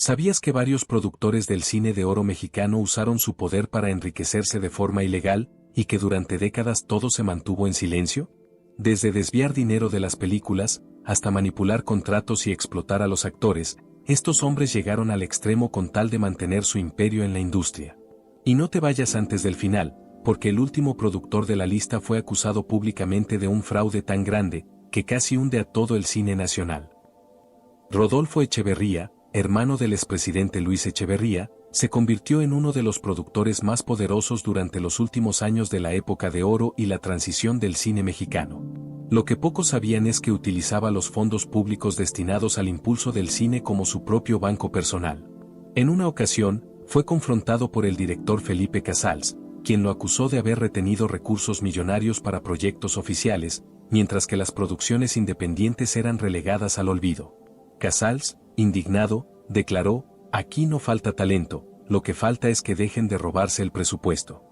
¿Sabías que varios productores del cine de oro mexicano usaron su poder para enriquecerse de forma ilegal, y que durante décadas todo se mantuvo en silencio? Desde desviar dinero de las películas, hasta manipular contratos y explotar a los actores, estos hombres llegaron al extremo con tal de mantener su imperio en la industria. Y no te vayas antes del final, porque el último productor de la lista fue acusado públicamente de un fraude tan grande, que casi hunde a todo el cine nacional. Rodolfo Echeverría, hermano del expresidente Luis Echeverría, se convirtió en uno de los productores más poderosos durante los últimos años de la época de oro y la transición del cine mexicano. Lo que pocos sabían es que utilizaba los fondos públicos destinados al impulso del cine como su propio banco personal. En una ocasión, fue confrontado por el director Felipe Casals, quien lo acusó de haber retenido recursos millonarios para proyectos oficiales, mientras que las producciones independientes eran relegadas al olvido. Casals, indignado, declaró: "Aquí no falta talento, lo que falta es que dejen de robarse el presupuesto".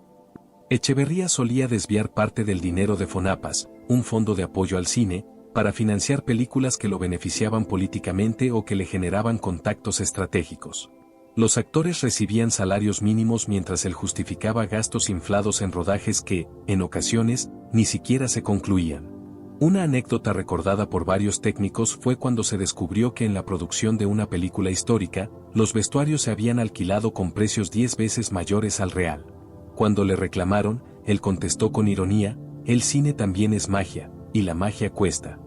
Echeverría solía desviar parte del dinero de Fonapas, un fondo de apoyo al cine, para financiar películas que lo beneficiaban políticamente o que le generaban contactos estratégicos. Los actores recibían salarios mínimos mientras él justificaba gastos inflados en rodajes que, en ocasiones, ni siquiera se concluían. Una anécdota recordada por varios técnicos fue cuando se descubrió que en la producción de una película histórica, los vestuarios se habían alquilado con precios 10 veces mayores al real. Cuando le reclamaron, él contestó con ironía: "El cine también es magia, y la magia cuesta".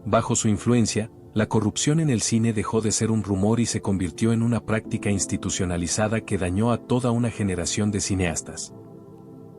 Bajo su influencia, la corrupción en el cine dejó de ser un rumor y se convirtió en una práctica institucionalizada que dañó a toda una generación de cineastas.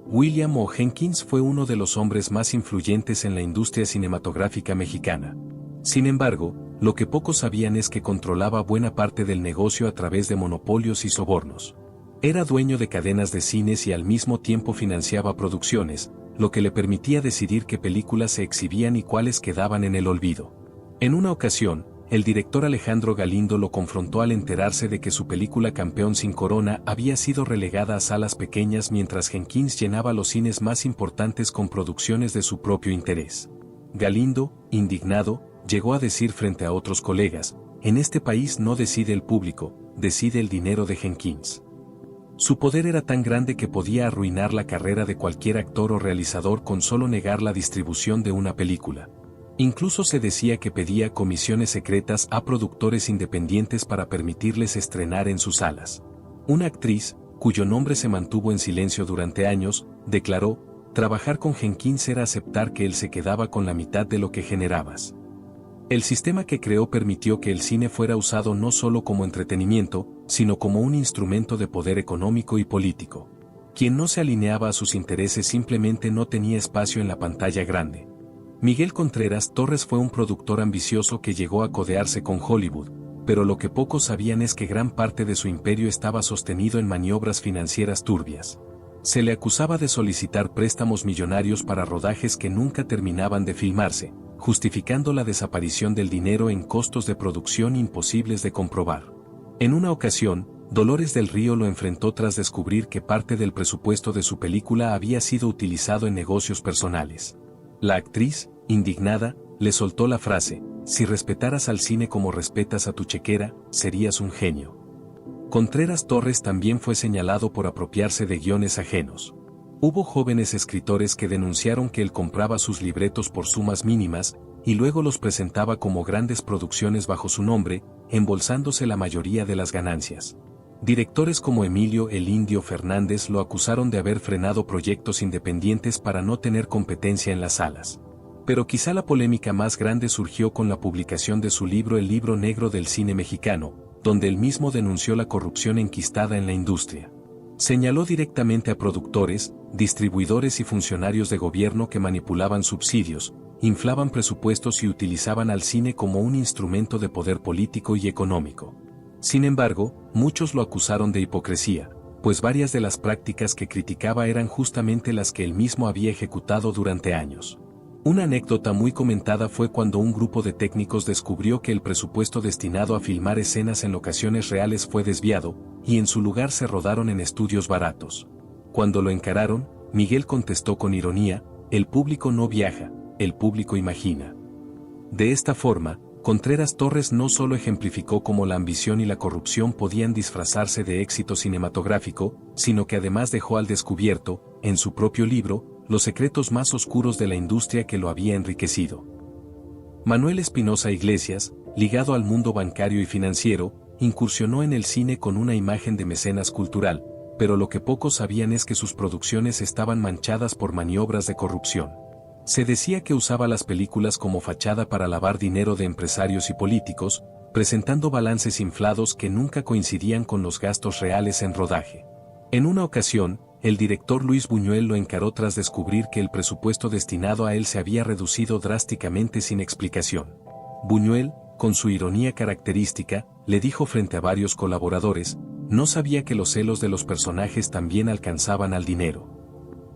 William O. Jenkins fue uno de los hombres más influyentes en la industria cinematográfica mexicana. Sin embargo, lo que pocos sabían es que controlaba buena parte del negocio a través de monopolios y sobornos. Era dueño de cadenas de cines y al mismo tiempo financiaba producciones, lo que le permitía decidir qué películas se exhibían y cuáles quedaban en el olvido. En una ocasión, el director Alejandro Galindo lo confrontó al enterarse de que su película Campeón sin Corona había sido relegada a salas pequeñas mientras Jenkins llenaba los cines más importantes con producciones de su propio interés. Galindo, indignado, llegó a decir frente a otros colegas: "En este país no decide el público, decide el dinero de Jenkins". Su poder era tan grande que podía arruinar la carrera de cualquier actor o realizador con solo negar la distribución de una película. Incluso se decía que pedía comisiones secretas a productores independientes para permitirles estrenar en sus salas. Una actriz, cuyo nombre se mantuvo en silencio durante años, declaró: "Trabajar con Jenkins era aceptar que él se quedaba con la mitad de lo que generabas". El sistema que creó permitió que el cine fuera usado no solo como entretenimiento, sino como un instrumento de poder económico y político. Quien no se alineaba a sus intereses simplemente no tenía espacio en la pantalla grande. Miguel Contreras Torres fue un productor ambicioso que llegó a codearse con Hollywood, pero lo que pocos sabían es que gran parte de su imperio estaba sostenido en maniobras financieras turbias. Se le acusaba de solicitar préstamos millonarios para rodajes que nunca terminaban de filmarse, justificando la desaparición del dinero en costos de producción imposibles de comprobar. En una ocasión, Dolores del Río lo enfrentó tras descubrir que parte del presupuesto de su película había sido utilizado en negocios personales. La actriz, indignada, le soltó la frase: "Si respetaras al cine como respetas a tu chequera, serías un genio". Contreras Torres también fue señalado por apropiarse de guiones ajenos. Hubo jóvenes escritores que denunciaron que él compraba sus libretos por sumas mínimas, y luego los presentaba como grandes producciones bajo su nombre, embolsándose la mayoría de las ganancias. Directores como Emilio "el Indio" Fernández lo acusaron de haber frenado proyectos independientes para no tener competencia en las salas. Pero quizá la polémica más grande surgió con la publicación de su libro El Libro Negro del Cine Mexicano, donde él mismo denunció la corrupción enquistada en la industria. Señaló directamente a productores, distribuidores y funcionarios de gobierno que manipulaban subsidios, inflaban presupuestos y utilizaban al cine como un instrumento de poder político y económico. Sin embargo, muchos lo acusaron de hipocresía, pues varias de las prácticas que criticaba eran justamente las que él mismo había ejecutado durante años. Una anécdota muy comentada fue cuando un grupo de técnicos descubrió que el presupuesto destinado a filmar escenas en locaciones reales fue desviado, y en su lugar se rodaron en estudios baratos. Cuando lo encararon, Miguel contestó con ironía: "El público no viaja, el público imagina". De esta forma, Contreras Torres no solo ejemplificó cómo la ambición y la corrupción podían disfrazarse de éxito cinematográfico, sino que además dejó al descubierto, en su propio libro, los secretos más oscuros de la industria que lo había enriquecido. Manuel Espinosa Iglesias, ligado al mundo bancario y financiero, incursionó en el cine con una imagen de mecenas cultural, pero lo que pocos sabían es que sus producciones estaban manchadas por maniobras de corrupción. Se decía que usaba las películas como fachada para lavar dinero de empresarios y políticos, presentando balances inflados que nunca coincidían con los gastos reales en rodaje. En una ocasión, el director Luis Buñuel lo encaró tras descubrir que el presupuesto destinado a él se había reducido drásticamente sin explicación. Buñuel, con su ironía característica, le dijo frente a varios colaboradores, no sabía que los celos de los personajes también alcanzaban al dinero.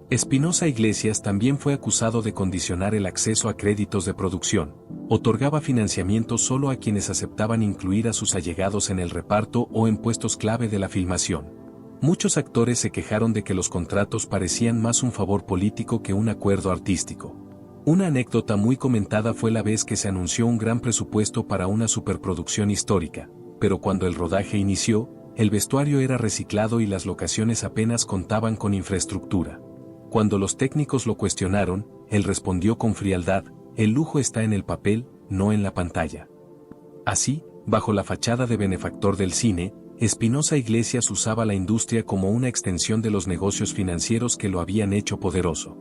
Espinosa Iglesias también fue acusado de condicionar el acceso a créditos de producción, otorgaba financiamiento solo a quienes aceptaban incluir a sus allegados en el reparto o en puestos clave de la filmación. Muchos actores se quejaron de que los contratos parecían más un favor político que un acuerdo artístico. Una anécdota muy comentada fue la vez que se anunció un gran presupuesto para una superproducción histórica, pero cuando el rodaje inició, el vestuario era reciclado y las locaciones apenas contaban con infraestructura. Cuando los técnicos lo cuestionaron, él respondió con frialdad, el lujo está en el papel, no en la pantalla. Así, bajo la fachada de benefactor del cine, Espinosa Iglesias usaba la industria como una extensión de los negocios financieros que lo habían hecho poderoso.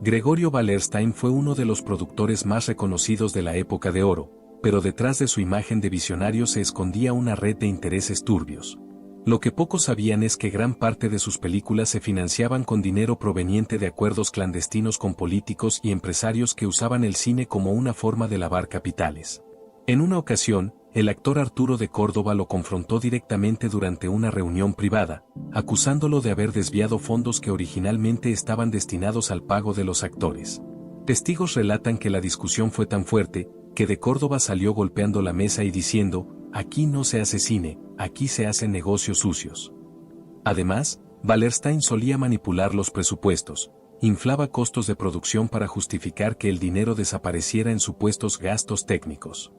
Gregorio Wallerstein fue uno de los productores más reconocidos de la época de oro, pero detrás de su imagen de visionario se escondía una red de intereses turbios. Lo que pocos sabían es que gran parte de sus películas se financiaban con dinero proveniente de acuerdos clandestinos con políticos y empresarios que usaban el cine como una forma de lavar capitales. En una ocasión, el actor Arturo de Córdoba lo confrontó directamente durante una reunión privada, acusándolo de haber desviado fondos que originalmente estaban destinados al pago de los actores. Testigos relatan que la discusión fue tan fuerte, que de Córdoba salió golpeando la mesa y diciendo, aquí no se hace cine, aquí se hacen negocios sucios. Además, Wallerstein solía manipular los presupuestos, inflaba costos de producción para justificar que el dinero desapareciera en supuestos gastos técnicos.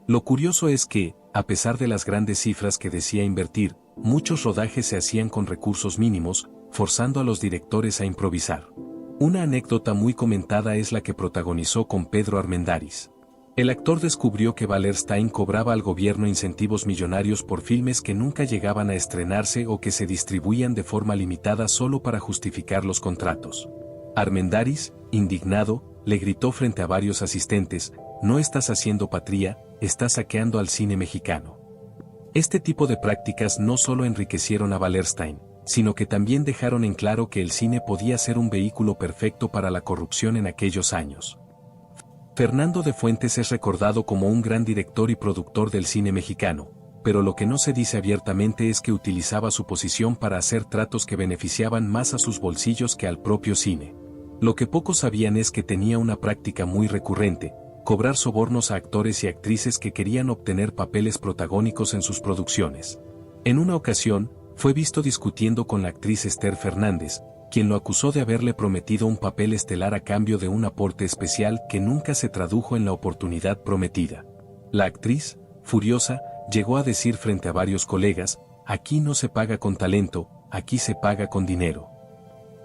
Lo curioso es que, a pesar de las grandes cifras que decía invertir, muchos rodajes se hacían con recursos mínimos, forzando a los directores a improvisar. Una anécdota muy comentada es la que protagonizó con Pedro Armendáriz. El actor descubrió que Wallerstein cobraba al gobierno incentivos millonarios por filmes que nunca llegaban a estrenarse o que se distribuían de forma limitada solo para justificar los contratos. Armendáriz, indignado, le gritó frente a varios asistentes, no estás haciendo patria, estás saqueando al cine mexicano. Este tipo de prácticas no solo enriquecieron a Wallerstein, sino que también dejaron en claro que el cine podía ser un vehículo perfecto para la corrupción en aquellos años. Fernando de Fuentes es recordado como un gran director y productor del cine mexicano, pero lo que no se dice abiertamente es que utilizaba su posición para hacer tratos que beneficiaban más a sus bolsillos que al propio cine. Lo que pocos sabían es que tenía una práctica muy recurrente, cobrar sobornos a actores y actrices que querían obtener papeles protagónicos en sus producciones. En una ocasión, fue visto discutiendo con la actriz Esther Fernández, quien lo acusó de haberle prometido un papel estelar a cambio de un aporte especial que nunca se tradujo en la oportunidad prometida. La actriz, furiosa, llegó a decir frente a varios colegas, aquí no se paga con talento, aquí se paga con dinero.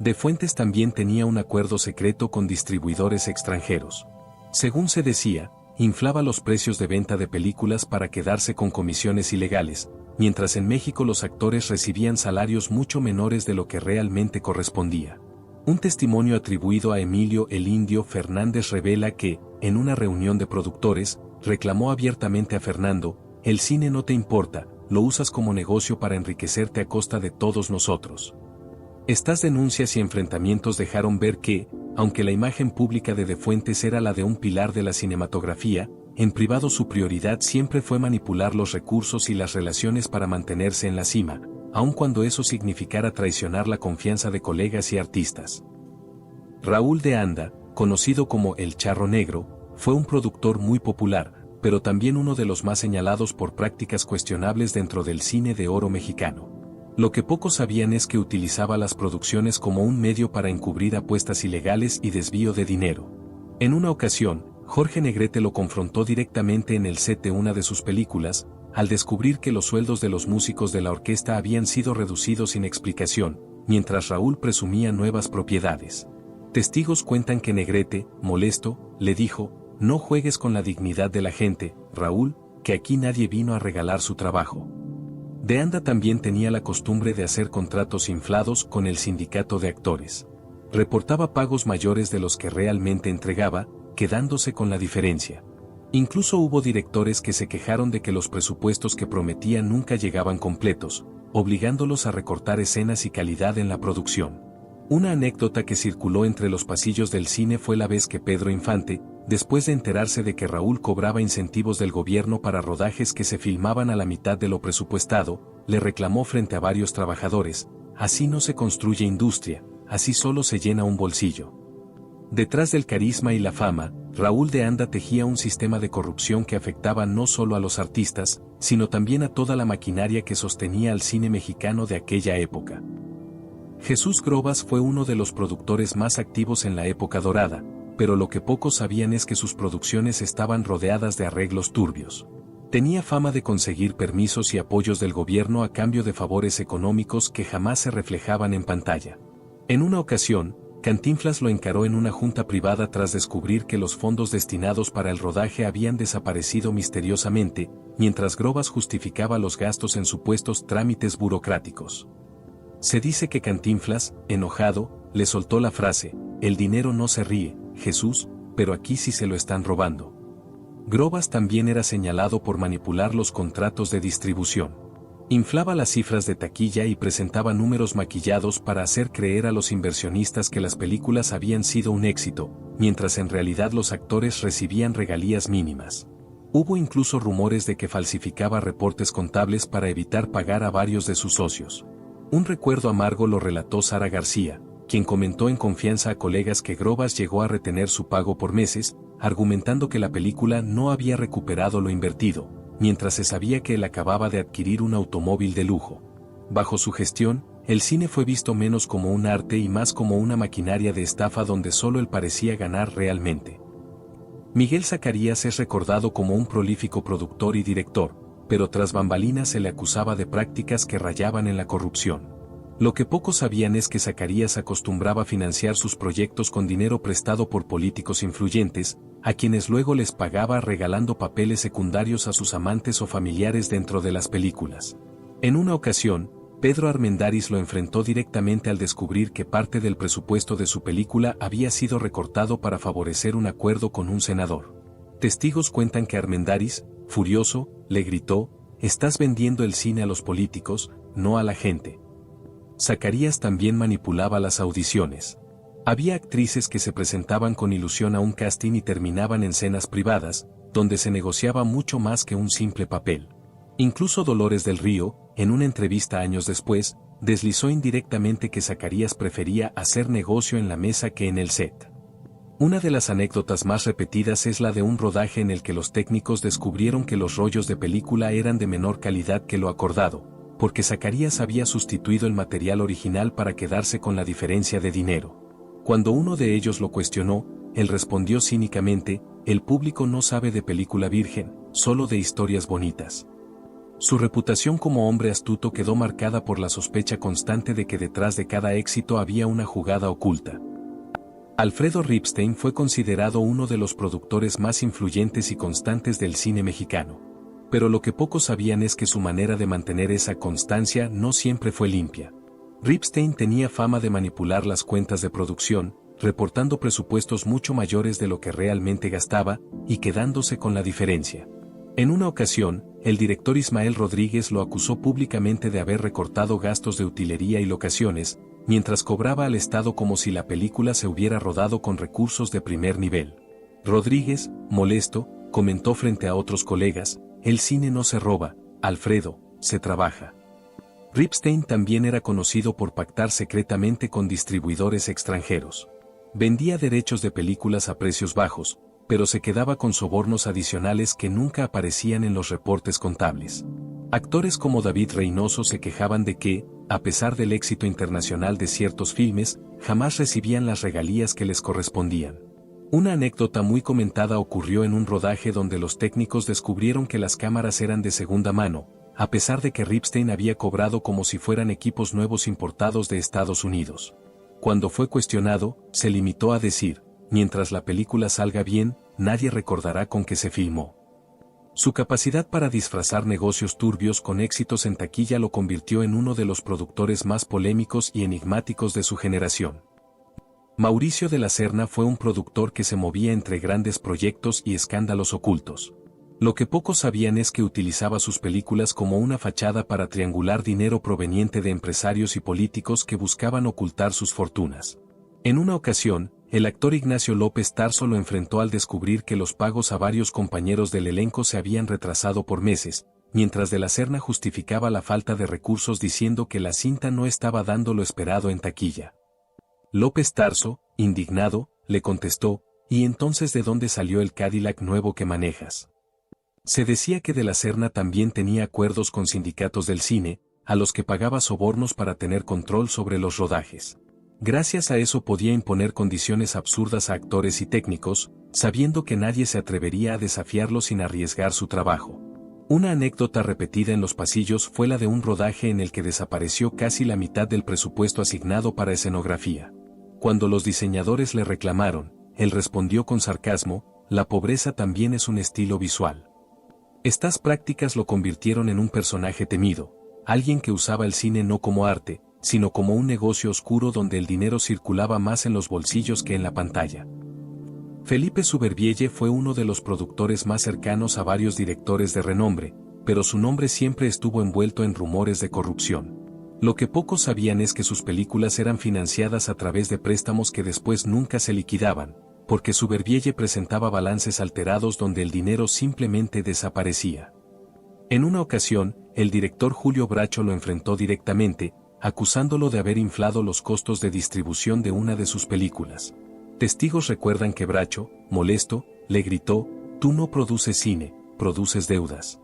De Fuentes también tenía un acuerdo secreto con distribuidores extranjeros. Según se decía, inflaba los precios de venta de películas para quedarse con comisiones ilegales, mientras en México los actores recibían salarios mucho menores de lo que realmente correspondía. Un testimonio atribuido a Emilio "el Indio" Fernández revela que, en una reunión de productores, reclamó abiertamente a Fernando, el cine no te importa, lo usas como negocio para enriquecerte a costa de todos nosotros. Estas denuncias y enfrentamientos dejaron ver que, aunque la imagen pública de Fuentes era la de un pilar de la cinematografía, en privado su prioridad siempre fue manipular los recursos y las relaciones para mantenerse en la cima, aun cuando eso significara traicionar la confianza de colegas y artistas. Raúl de Anda, conocido como El Charro Negro, fue un productor muy popular, pero también uno de los más señalados por prácticas cuestionables dentro del cine de oro mexicano. Lo que pocos sabían es que utilizaba las producciones como un medio para encubrir apuestas ilegales y desvío de dinero. En una ocasión, Jorge Negrete lo confrontó directamente en el set de una de sus películas, al descubrir que los sueldos de los músicos de la orquesta habían sido reducidos sin explicación, mientras Raúl presumía nuevas propiedades. Testigos cuentan que Negrete, molesto, le dijo: "No juegues con la dignidad de la gente, Raúl, que aquí nadie vino a regalar su trabajo". De Anda también tenía la costumbre de hacer contratos inflados con el sindicato de actores. Reportaba pagos mayores de los que realmente entregaba, quedándose con la diferencia. Incluso hubo directores que se quejaron de que los presupuestos que prometían nunca llegaban completos, obligándolos a recortar escenas y calidad en la producción. Una anécdota que circuló entre los pasillos del cine fue la vez que Pedro Infante, después de enterarse de que Raúl cobraba incentivos del gobierno para rodajes que se filmaban a la mitad de lo presupuestado, le reclamó frente a varios trabajadores: "Así no se construye industria, así solo se llena un bolsillo". Detrás del carisma y la fama, Raúl de Anda tejía un sistema de corrupción que afectaba no solo a los artistas, sino también a toda la maquinaria que sostenía al cine mexicano de aquella época. Jesús Grobas fue uno de los productores más activos en la época dorada, pero lo que pocos sabían es que sus producciones estaban rodeadas de arreglos turbios. Tenía fama de conseguir permisos y apoyos del gobierno a cambio de favores económicos que jamás se reflejaban en pantalla. En una ocasión, Cantinflas lo encaró en una junta privada tras descubrir que los fondos destinados para el rodaje habían desaparecido misteriosamente, mientras Grobas justificaba los gastos en supuestos trámites burocráticos. Se dice que Cantinflas, enojado, le soltó la frase: "El dinero no se ríe, Jesús, pero aquí sí se lo están robando". Grobas también era señalado por manipular los contratos de distribución. Inflaba las cifras de taquilla y presentaba números maquillados para hacer creer a los inversionistas que las películas habían sido un éxito, mientras en realidad los actores recibían regalías mínimas. Hubo incluso rumores de que falsificaba reportes contables para evitar pagar a varios de sus socios. Un recuerdo amargo lo relató Sara García, quien comentó en confianza a colegas que Grobas llegó a retener su pago por meses, argumentando que la película no había recuperado lo invertido, mientras se sabía que él acababa de adquirir un automóvil de lujo. Bajo su gestión, el cine fue visto menos como un arte y más como una maquinaria de estafa donde solo él parecía ganar realmente. Miguel Zacarías es recordado como un prolífico productor y director, pero tras bambalinas se le acusaba de prácticas que rayaban en la corrupción. Lo que pocos sabían es que Zacarías acostumbraba financiar sus proyectos con dinero prestado por políticos influyentes, a quienes luego les pagaba regalando papeles secundarios a sus amantes o familiares dentro de las películas. En una ocasión, Pedro Armendáriz lo enfrentó directamente al descubrir que parte del presupuesto de su película había sido recortado para favorecer un acuerdo con un senador. Testigos cuentan que Armendáriz, furioso, le gritó: "Estás vendiendo el cine a los políticos, no a la gente". Zacarías también manipulaba las audiciones. Había actrices que se presentaban con ilusión a un casting y terminaban en cenas privadas, donde se negociaba mucho más que un simple papel. Incluso Dolores del Río, en una entrevista años después, deslizó indirectamente que Zacarías prefería hacer negocio en la mesa que en el set. Una de las anécdotas más repetidas es la de un rodaje en el que los técnicos descubrieron que los rollos de película eran de menor calidad que lo acordado, porque Zacarías había sustituido el material original para quedarse con la diferencia de dinero. Cuando uno de ellos lo cuestionó, él respondió cínicamente: "El público no sabe de película virgen, solo de historias bonitas". Su reputación como hombre astuto quedó marcada por la sospecha constante de que detrás de cada éxito había una jugada oculta. Alfredo Ripstein fue considerado uno de los productores más influyentes y constantes del cine mexicano. Pero lo que pocos sabían es que su manera de mantener esa constancia no siempre fue limpia. Ripstein tenía fama de manipular las cuentas de producción, reportando presupuestos mucho mayores de lo que realmente gastaba, y quedándose con la diferencia. En una ocasión, el director Ismael Rodríguez lo acusó públicamente de haber recortado gastos de utilería y locaciones, mientras cobraba al Estado como si la película se hubiera rodado con recursos de primer nivel. Rodríguez, molesto, comentó frente a otros colegas: "El cine no se roba, Alfredo, se trabaja". Ripstein también era conocido por pactar secretamente con distribuidores extranjeros. Vendía derechos de películas a precios bajos, pero se quedaba con sobornos adicionales que nunca aparecían en los reportes contables. Actores como David Reynoso se quejaban de que, a pesar del éxito internacional de ciertos filmes, jamás recibían las regalías que les correspondían. Una anécdota muy comentada ocurrió en un rodaje donde los técnicos descubrieron que las cámaras eran de segunda mano, a pesar de que Ripstein había cobrado como si fueran equipos nuevos importados de Estados Unidos. Cuando fue cuestionado, se limitó a decir: mientras la película salga bien, nadie recordará con qué se filmó. Su capacidad para disfrazar negocios turbios con éxitos en taquilla lo convirtió en uno de los productores más polémicos y enigmáticos de su generación. Mauricio de la Serna fue un productor que se movía entre grandes proyectos y escándalos ocultos. Lo que pocos sabían es que utilizaba sus películas como una fachada para triangular dinero proveniente de empresarios y políticos que buscaban ocultar sus fortunas. En una ocasión, el actor Ignacio López Tarso lo enfrentó al descubrir que los pagos a varios compañeros del elenco se habían retrasado por meses, mientras de la Serna justificaba la falta de recursos diciendo que la cinta no estaba dando lo esperado en taquilla. López Tarso, indignado, le contestó: ¿y entonces de dónde salió el Cadillac nuevo que manejas? Se decía que de la Serna también tenía acuerdos con sindicatos del cine, a los que pagaba sobornos para tener control sobre los rodajes. Gracias a eso podía imponer condiciones absurdas a actores y técnicos, sabiendo que nadie se atrevería a desafiarlo sin arriesgar su trabajo. Una anécdota repetida en los pasillos fue la de un rodaje en el que desapareció casi la mitad del presupuesto asignado para escenografía. Cuando los diseñadores le reclamaron, él respondió con sarcasmo: la pobreza también es un estilo visual. Estas prácticas lo convirtieron en un personaje temido, alguien que usaba el cine no como arte, sino como un negocio oscuro donde el dinero circulaba más en los bolsillos que en la pantalla. Felipe Suberbielle fue uno de los productores más cercanos a varios directores de renombre, pero su nombre siempre estuvo envuelto en rumores de corrupción. Lo que pocos sabían es que sus películas eran financiadas a través de préstamos que después nunca se liquidaban, porque Suberbielle presentaba balances alterados donde el dinero simplemente desaparecía. En una ocasión, el director Julio Bracho lo enfrentó directamente, acusándolo de haber inflado los costos de distribución de una de sus películas. Testigos recuerdan que Bracho, molesto, le gritó: «Tú no produces cine, produces deudas».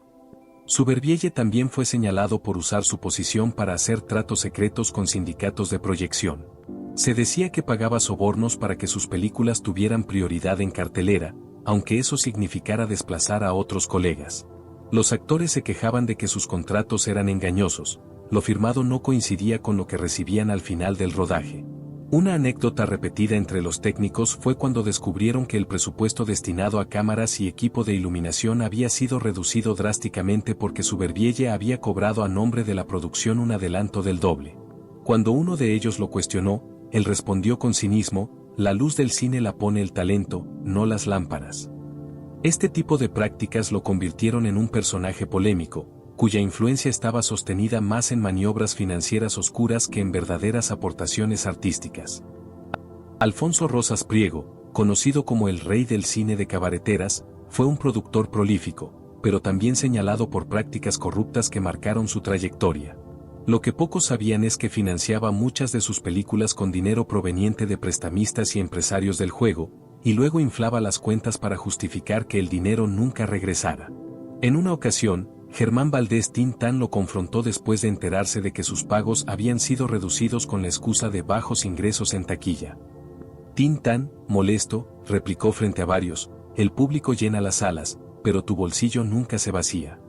Suberbielle también fue señalado por usar su posición para hacer tratos secretos con sindicatos de proyección. Se decía que pagaba sobornos para que sus películas tuvieran prioridad en cartelera, aunque eso significara desplazar a otros colegas. Los actores se quejaban de que sus contratos eran engañosos, lo firmado no coincidía con lo que recibían al final del rodaje. Una anécdota repetida entre los técnicos fue cuando descubrieron que el presupuesto destinado a cámaras y equipo de iluminación había sido reducido drásticamente porque Suberbielle había cobrado a nombre de la producción un adelanto del doble. Cuando uno de ellos lo cuestionó, él respondió con cinismo: la luz del cine la pone el talento, no las lámparas. Este tipo de prácticas lo convirtieron en un personaje polémico, cuya influencia estaba sostenida más en maniobras financieras oscuras que en verdaderas aportaciones artísticas. Alfonso Rosas Priego, conocido como el rey del cine de cabareteras, fue un productor prolífico, pero también señalado por prácticas corruptas que marcaron su trayectoria. Lo que pocos sabían es que financiaba muchas de sus películas con dinero proveniente de prestamistas y empresarios del juego, y luego inflaba las cuentas para justificar que el dinero nunca regresara. En una ocasión, Germán Valdés Tintán lo confrontó después de enterarse de que sus pagos habían sido reducidos con la excusa de bajos ingresos en taquilla. Tintán, molesto, replicó frente a varios: el público llena las salas, pero tu bolsillo nunca se vacía.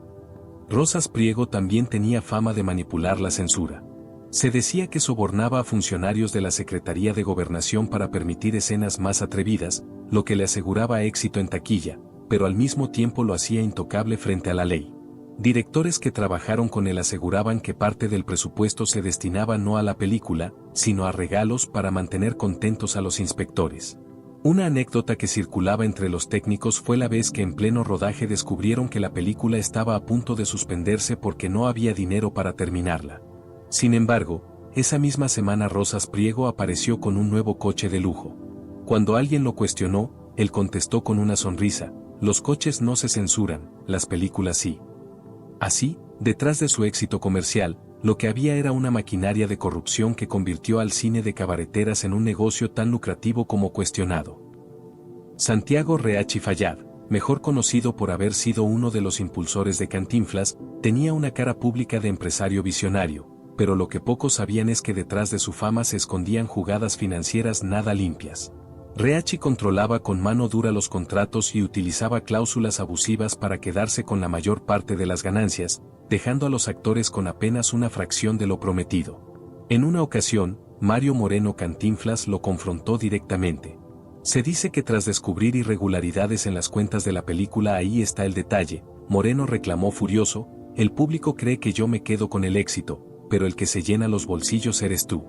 Rosas Priego también tenía fama de manipular la censura. Se decía que sobornaba a funcionarios de la Secretaría de Gobernación para permitir escenas más atrevidas, lo que le aseguraba éxito en taquilla, pero al mismo tiempo lo hacía intocable frente a la ley. Directores que trabajaron con él aseguraban que parte del presupuesto se destinaba no a la película, sino a regalos para mantener contentos a los inspectores. Una anécdota que circulaba entre los técnicos fue la vez que en pleno rodaje descubrieron que la película estaba a punto de suspenderse porque no había dinero para terminarla. Sin embargo, esa misma semana Rosas Priego apareció con un nuevo coche de lujo. Cuando alguien lo cuestionó, él contestó con una sonrisa: los coches no se censuran, las películas sí. Así, detrás de su éxito comercial, lo que había era una maquinaria de corrupción que convirtió al cine de cabareteras en un negocio tan lucrativo como cuestionado. Santiago Reachi Fallad, mejor conocido por haber sido uno de los impulsores de Cantinflas, tenía una cara pública de empresario visionario, pero lo que pocos sabían es que detrás de su fama se escondían jugadas financieras nada limpias. Reachi controlaba con mano dura los contratos y utilizaba cláusulas abusivas para quedarse con la mayor parte de las ganancias, dejando a los actores con apenas una fracción de lo prometido. En una ocasión, Mario Moreno Cantinflas lo confrontó directamente. Se dice que tras descubrir irregularidades en las cuentas de la película, ahí está el detalle, Moreno reclamó furioso: el público cree que yo me quedo con el éxito, pero el que se llena los bolsillos eres tú.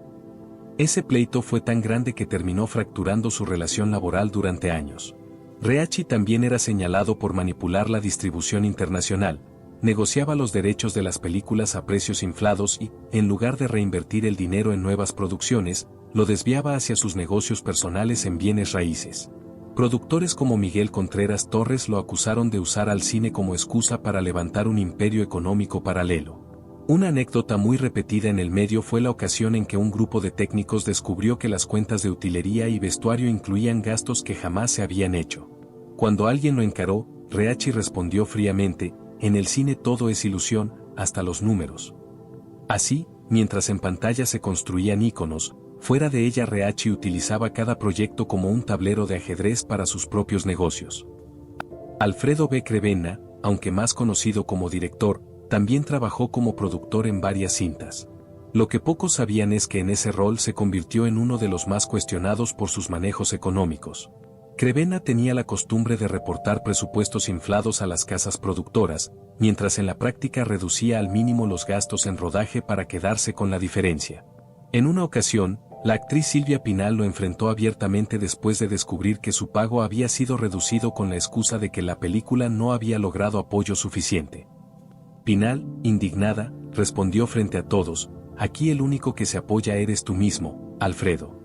Ese pleito fue tan grande que terminó fracturando su relación laboral durante años. Reachi también era señalado por manipular la distribución internacional, negociaba los derechos de las películas a precios inflados y, en lugar de reinvertir el dinero en nuevas producciones, lo desviaba hacia sus negocios personales en bienes raíces. Productores como Miguel Contreras Torres lo acusaron de usar al cine como excusa para levantar un imperio económico paralelo. Una anécdota muy repetida en el medio fue la ocasión en que un grupo de técnicos descubrió que las cuentas de utilería y vestuario incluían gastos que jamás se habían hecho. Cuando alguien lo encaró, Reachi respondió fríamente: en el cine todo es ilusión, hasta los números. Así, mientras en pantalla se construían íconos, fuera de ella Reachi utilizaba cada proyecto como un tablero de ajedrez para sus propios negocios. Alfredo B. Crevena, aunque más conocido como director, también trabajó como productor en varias cintas. Lo que pocos sabían es que en ese rol se convirtió en uno de los más cuestionados por sus manejos económicos. Crevena tenía la costumbre de reportar presupuestos inflados a las casas productoras, mientras en la práctica reducía al mínimo los gastos en rodaje para quedarse con la diferencia. En una ocasión, la actriz Silvia Pinal lo enfrentó abiertamente después de descubrir que su pago había sido reducido con la excusa de que la película no había logrado apoyo suficiente. Pinal, indignada, respondió frente a todos: aquí el único que se apoya eres tú mismo, Alfredo.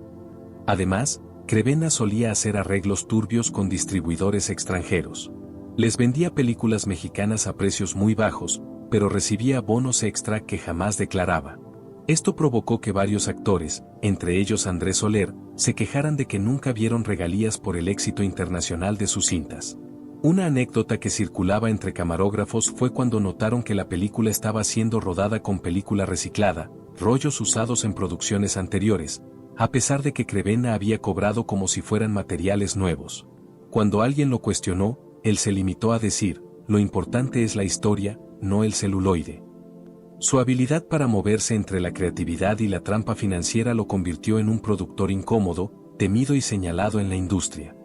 Además, Crevena solía hacer arreglos turbios con distribuidores extranjeros. Les vendía películas mexicanas a precios muy bajos, pero recibía bonos extra que jamás declaraba. Esto provocó que varios actores, entre ellos Andrés Soler, se quejaran de que nunca vieron regalías por el éxito internacional de sus cintas. Una anécdota que circulaba entre camarógrafos fue cuando notaron que la película estaba siendo rodada con película reciclada, rollos usados en producciones anteriores, a pesar de que Crevena había cobrado como si fueran materiales nuevos. Cuando alguien lo cuestionó, él se limitó a decir: lo importante es la historia, no el celuloide. Su habilidad para moverse entre la creatividad y la trampa financiera lo convirtió en un productor incómodo, temido y señalado en la industria.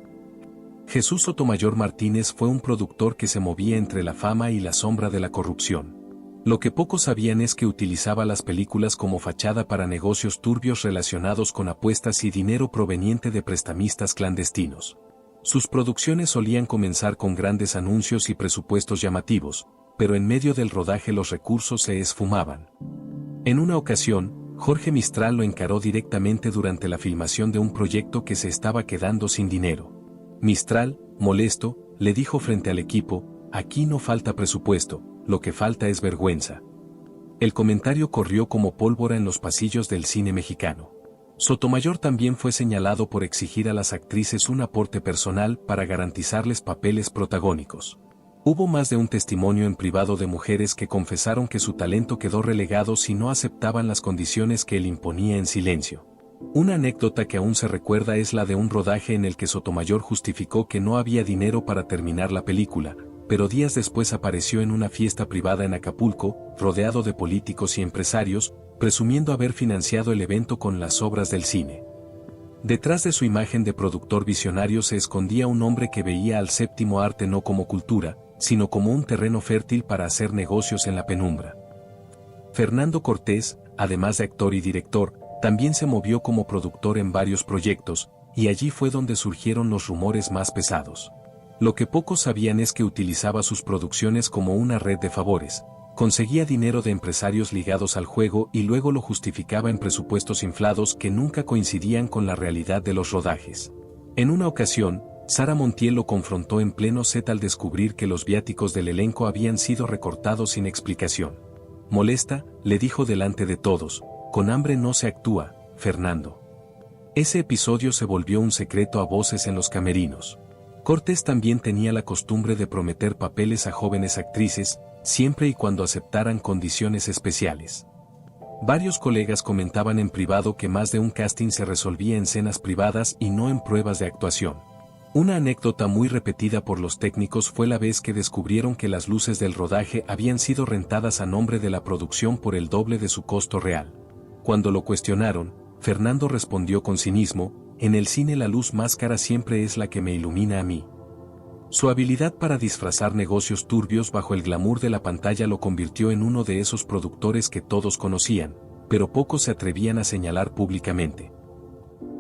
Jesús Sotomayor Martínez fue un productor que se movía entre la fama y la sombra de la corrupción. Lo que pocos sabían es que utilizaba las películas como fachada para negocios turbios relacionados con apuestas y dinero proveniente de prestamistas clandestinos. Sus producciones solían comenzar con grandes anuncios y presupuestos llamativos, pero en medio del rodaje los recursos se esfumaban. En una ocasión, Jorge Mistral lo encaró directamente durante la filmación de un proyecto que se estaba quedando sin dinero. Mistral, molesto, le dijo frente al equipo: aquí no falta presupuesto, lo que falta es vergüenza. El comentario corrió como pólvora en los pasillos del cine mexicano. Sotomayor también fue señalado por exigir a las actrices un aporte personal para garantizarles papeles protagónicos. Hubo más de un testimonio en privado de mujeres que confesaron que su talento quedó relegado si no aceptaban las condiciones que él imponía en silencio. Una anécdota que aún se recuerda es la de un rodaje en el que Sotomayor justificó que no había dinero para terminar la película, pero días después apareció en una fiesta privada en Acapulco, rodeado de políticos y empresarios, presumiendo haber financiado el evento con las obras del cine. Detrás de su imagen de productor visionario se escondía un hombre que veía al séptimo arte no como cultura, sino como un terreno fértil para hacer negocios en la penumbra. Fernando Cortés, además de actor y director, también se movió como productor en varios proyectos, y allí fue donde surgieron los rumores más pesados. Lo que pocos sabían es que utilizaba sus producciones como una red de favores, conseguía dinero de empresarios ligados al juego y luego lo justificaba en presupuestos inflados que nunca coincidían con la realidad de los rodajes. En una ocasión, Sara Montiel lo confrontó en pleno set al descubrir que los viáticos del elenco habían sido recortados sin explicación. Molesta, le dijo delante de todos: con hambre no se actúa, Fernando. Ese episodio se volvió un secreto a voces en los camerinos. Cortés también tenía la costumbre de prometer papeles a jóvenes actrices, siempre y cuando aceptaran condiciones especiales. Varios colegas comentaban en privado que más de un casting se resolvía en cenas privadas y no en pruebas de actuación. Una anécdota muy repetida por los técnicos fue la vez que descubrieron que las luces del rodaje habían sido rentadas a nombre de la producción por el doble de su costo real. Cuando lo cuestionaron, Fernando respondió con cinismo: en el cine la luz más cara siempre es la que me ilumina a mí. Su habilidad para disfrazar negocios turbios bajo el glamour de la pantalla lo convirtió en uno de esos productores que todos conocían, pero pocos se atrevían a señalar públicamente.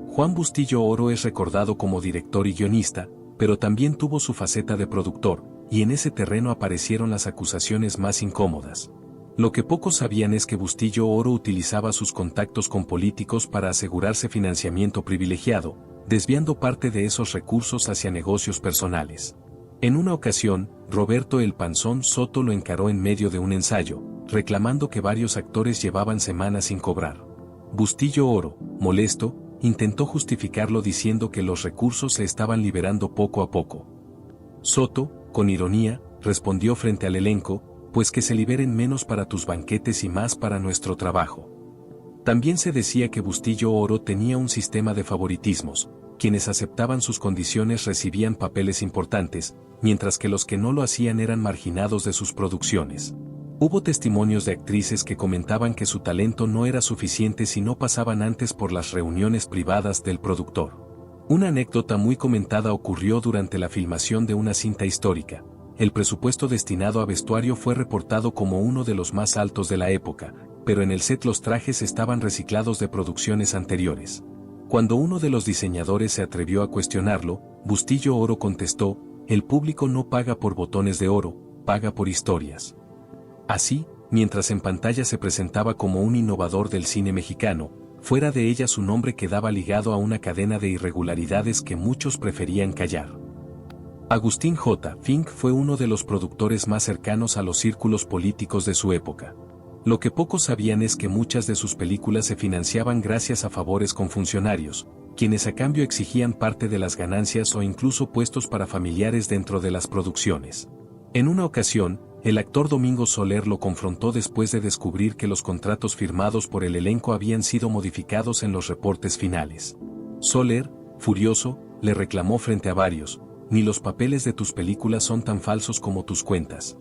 Juan Bustillo Oro es recordado como director y guionista, pero también tuvo su faceta de productor, y en ese terreno aparecieron las acusaciones más incómodas. Lo que pocos sabían es que Bustillo Oro utilizaba sus contactos con políticos para asegurarse financiamiento privilegiado, desviando parte de esos recursos hacia negocios personales. En una ocasión, Roberto El Panzón Soto lo encaró en medio de un ensayo, reclamando que varios actores llevaban semanas sin cobrar. Bustillo Oro, molesto, intentó justificarlo diciendo que los recursos se estaban liberando poco a poco. Soto, con ironía, respondió frente al elenco: pues que se liberen menos para tus banquetes y más para nuestro trabajo. También se decía que Bustillo Oro tenía un sistema de favoritismos: quienes aceptaban sus condiciones recibían papeles importantes, mientras que los que no lo hacían eran marginados de sus producciones. Hubo testimonios de actrices que comentaban que su talento no era suficiente si no pasaban antes por las reuniones privadas del productor. Una anécdota muy comentada ocurrió durante la filmación de una cinta histórica. El presupuesto destinado a vestuario fue reportado como uno de los más altos de la época, pero en el set los trajes estaban reciclados de producciones anteriores. Cuando uno de los diseñadores se atrevió a cuestionarlo, Bustillo Oro contestó: el público no paga por botones de oro, paga por historias. Así, mientras en pantalla se presentaba como un innovador del cine mexicano, fuera de ella su nombre quedaba ligado a una cadena de irregularidades que muchos preferían callar. Agustín J. Fink fue uno de los productores más cercanos a los círculos políticos de su época. Lo que pocos sabían es que muchas de sus películas se financiaban gracias a favores con funcionarios, quienes a cambio exigían parte de las ganancias o incluso puestos para familiares dentro de las producciones. En una ocasión, el actor Domingo Soler lo confrontó después de descubrir que los contratos firmados por el elenco habían sido modificados en los reportes finales. Soler, furioso, le reclamó frente a varios: ni los papeles de tus películas son tan falsos como tus cuentas.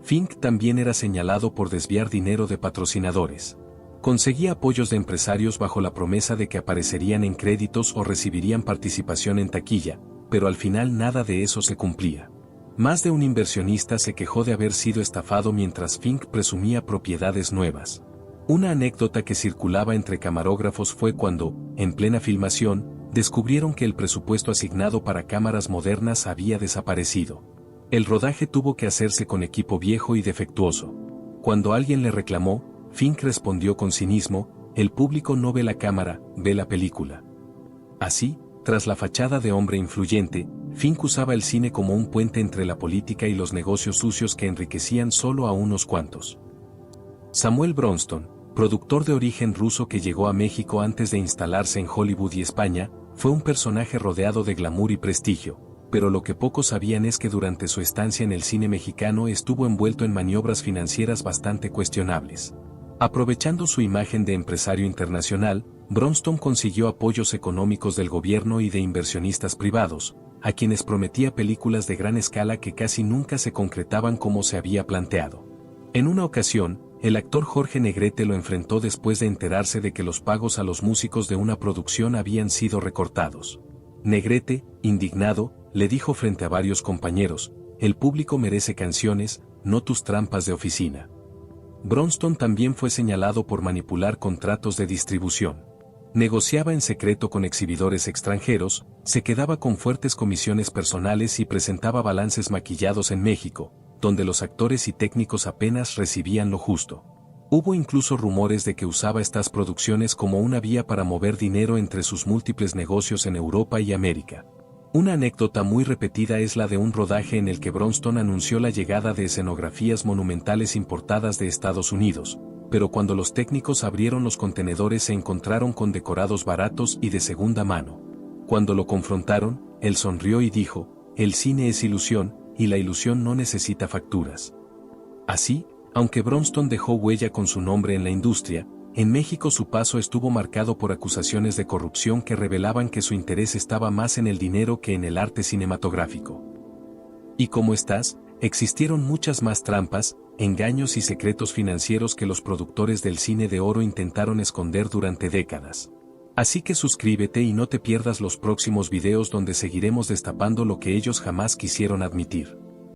Fink también era señalado por desviar dinero de patrocinadores. Conseguía apoyos de empresarios bajo la promesa de que aparecerían en créditos o recibirían participación en taquilla, pero al final nada de eso se cumplía. Más de un inversionista se quejó de haber sido estafado mientras Fink presumía propiedades nuevas. Una anécdota que circulaba entre camarógrafos fue cuando, en plena filmación, descubrieron que el presupuesto asignado para cámaras modernas había desaparecido. El rodaje tuvo que hacerse con equipo viejo y defectuoso. Cuando alguien le reclamó, Fink respondió con cinismo: el público no ve la cámara, ve la película. Así, tras la fachada de hombre influyente, Fink usaba el cine como un puente entre la política y los negocios sucios que enriquecían solo a unos cuantos. Samuel Bronston, productor de origen ruso que llegó a México antes de instalarse en Hollywood y España, fue un personaje rodeado de glamour y prestigio, pero lo que pocos sabían es que durante su estancia en el cine mexicano estuvo envuelto en maniobras financieras bastante cuestionables. Aprovechando su imagen de empresario internacional, Bronston consiguió apoyos económicos del gobierno y de inversionistas privados, a quienes prometía películas de gran escala que casi nunca se concretaban como se había planteado. En una ocasión, el actor Jorge Negrete lo enfrentó después de enterarse de que los pagos a los músicos de una producción habían sido recortados. Negrete, indignado, le dijo frente a varios compañeros: el público merece canciones, no tus trampas de oficina. Bronston también fue señalado por manipular contratos de distribución. Negociaba en secreto con exhibidores extranjeros, se quedaba con fuertes comisiones personales y presentaba balances maquillados en México, donde los actores y técnicos apenas recibían lo justo. Hubo incluso rumores de que usaba estas producciones como una vía para mover dinero entre sus múltiples negocios en Europa y América. Una anécdota muy repetida es la de un rodaje en el que Bronston anunció la llegada de escenografías monumentales importadas de Estados Unidos, pero cuando los técnicos abrieron los contenedores se encontraron con decorados baratos y de segunda mano. Cuando lo confrontaron, él sonrió y dijo: el cine es ilusión, y la ilusión no necesita facturas. Así, aunque Bronston dejó huella con su nombre en la industria, En México su paso estuvo marcado por acusaciones de corrupción que revelaban que su interés estaba más en el dinero que en el arte cinematográfico. Y como estás, existieron muchas más trampas, engaños y secretos financieros que los productores del cine de oro intentaron esconder durante décadas. Así que suscríbete y no te pierdas los próximos videos donde seguiremos destapando lo que ellos jamás quisieron admitir.